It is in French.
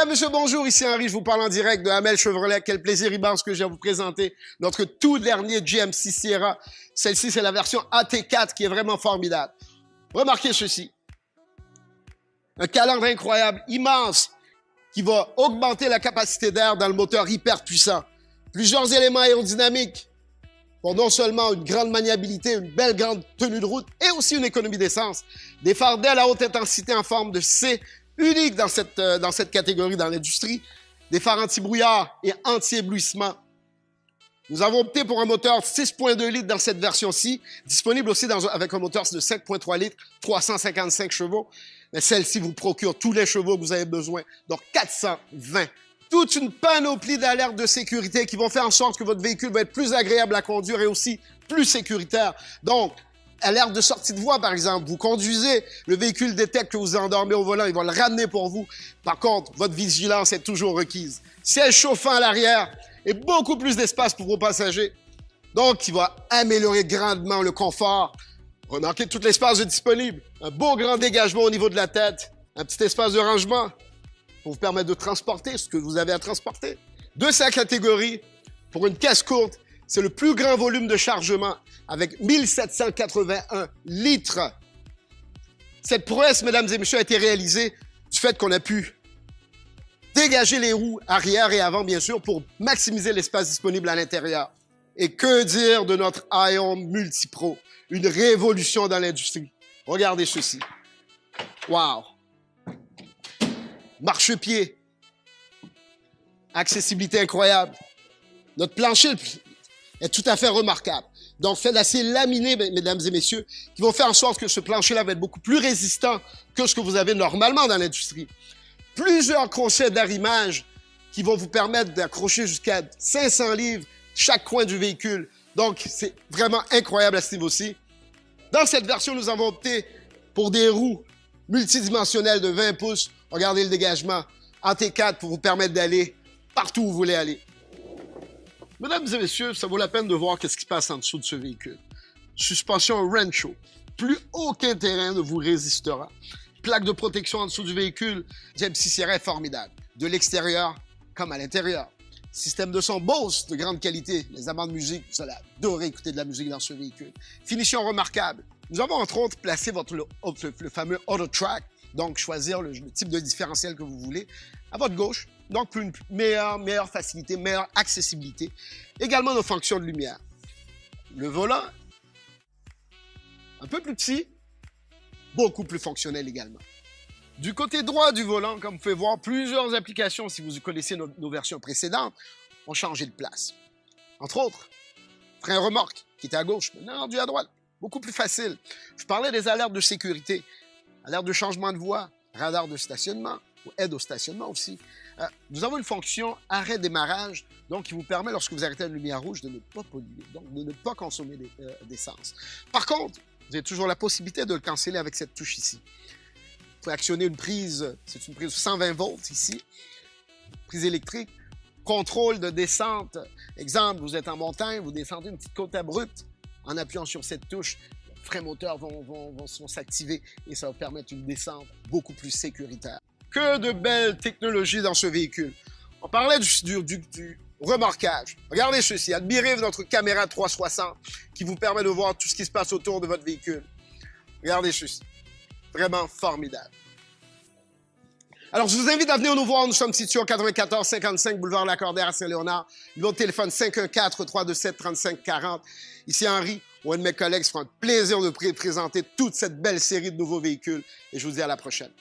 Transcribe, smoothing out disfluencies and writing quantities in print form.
Madame, Monsieur, bonjour, ici Henri, je vous parle en direct de Hamel Chevrolet. Quel plaisir immense que j'ai à vous présenter notre tout dernier GMC Sierra. Celle-ci, c'est la version AT4 qui est vraiment formidable. Remarquez ceci. Un calandre incroyable, immense, qui va augmenter la capacité d'air dans le moteur hyper puissant. Plusieurs éléments aérodynamiques pour non seulement une grande maniabilité, une belle grande tenue de route et aussi une économie d'essence. Des phares d'aile à haute intensité en forme de C, unique dans cette catégorie dans l'industrie. Des phares anti-brouillard et anti-éblouissement. Nous avons opté pour un moteur 6.2 litres dans cette version-ci, disponible aussi avec un moteur de 5.3 litres, 355 chevaux. Mais celle-ci vous procure tous les chevaux que vous avez besoin, donc 420. Toute une panoplie d'alertes de sécurité qui vont faire en sorte que votre véhicule va être plus agréable à conduire et aussi plus sécuritaire. Donc, alerte de sortie de voie, par exemple. Vous conduisez, le véhicule détecte que vous endormez au volant, il va le ramener pour vous. Par contre, votre vigilance est toujours requise. Siège chauffant à l'arrière et beaucoup plus d'espace pour vos passagers. Donc, il va améliorer grandement le confort. Remarquez tout l'espace disponible. Un beau grand dégagement au niveau de la tête. Un petit espace de rangement pour vous permettre de transporter ce que vous avez à transporter. De sa catégorie, pour une caisse courte, c'est le plus grand volume de chargement avec 1781 litres. Cette prouesse, mesdames et messieurs, a été réalisée du fait qu'on a pu dégager les roues arrière et avant, bien sûr, pour maximiser l'espace disponible à l'intérieur. Et que dire de notre Ion Multipro? Une révolution dans l'industrie. Regardez ceci. Wow! Marchepied. Accessibilité incroyable. Notre plancher est tout à fait remarquable. Donc, fait d'acier laminé, mesdames et messieurs, qui vont faire en sorte que ce plancher-là va être beaucoup plus résistant que ce que vous avez normalement dans l'industrie. Plusieurs crochets d'arrimage qui vont vous permettre d'accrocher jusqu'à 500 livres chaque coin du véhicule. Donc, c'est vraiment incroyable à ce niveau-ci. Dans cette version, nous avons opté pour des roues multidimensionnelles de 20 pouces. Regardez le dégagement. AT4 pour vous permettre d'aller partout où vous voulez aller. Mesdames et messieurs, ça vaut la peine de voir ce qui se passe en dessous de ce véhicule. Suspension Rancho. Plus aucun terrain ne vous résistera. Plaque de protection en dessous du véhicule. GMC Sierra est formidable. De l'extérieur comme à l'intérieur. Système de son Bose de grande qualité. Les amants de musique, vous allez adorer écouter de la musique dans ce véhicule. Finition remarquable. Nous avons entre autres placé le fameux Auto Track. Donc, choisir le type de différentiel que vous voulez à votre gauche. Donc, pour une meilleure facilité, meilleure accessibilité. Également nos fonctions de lumière. Le volant, un peu plus petit, beaucoup plus fonctionnel également. Du côté droit du volant, comme vous pouvez voir, plusieurs applications, si vous connaissez nos versions précédentes, ont changé de place. Entre autres, frein remorque, qui était à gauche, maintenant rendu à droite. Beaucoup plus facile. Je parlais des alertes de sécurité. Alerte de changement de voie, radar de stationnement, ou aide au stationnement aussi. Nous avons une fonction arrêt-démarrage, donc qui vous permet, lorsque vous arrêtez une lumière rouge, de ne pas polluer, donc de ne pas consommer d'essence. Par contre, vous avez toujours la possibilité de le canceller avec cette touche ici. Vous pouvez actionner une prise, c'est une prise de 120 volts ici, prise électrique, contrôle de descente. Exemple, vous êtes en montagne, vous descendez une petite côte abrupte en appuyant sur cette touche. Freins moteurs vont s'activer et ça va permettre une descente beaucoup plus sécuritaire. Que de belles technologies dans ce véhicule. On parlait du remorquage. Regardez ceci, admirez notre caméra 360 qui vous permet de voir tout ce qui se passe autour de votre véhicule. Regardez ceci, vraiment formidable. Alors, je vous invite à venir nous voir. Nous sommes situés au 9455 boulevard Lacordaire à Saint-Léonard. Numéro de téléphone 514-327-3540. Ici Henri, ou un de mes collègues se fera un plaisir de présenter toute cette belle série de nouveaux véhicules. Et je vous dis à la prochaine.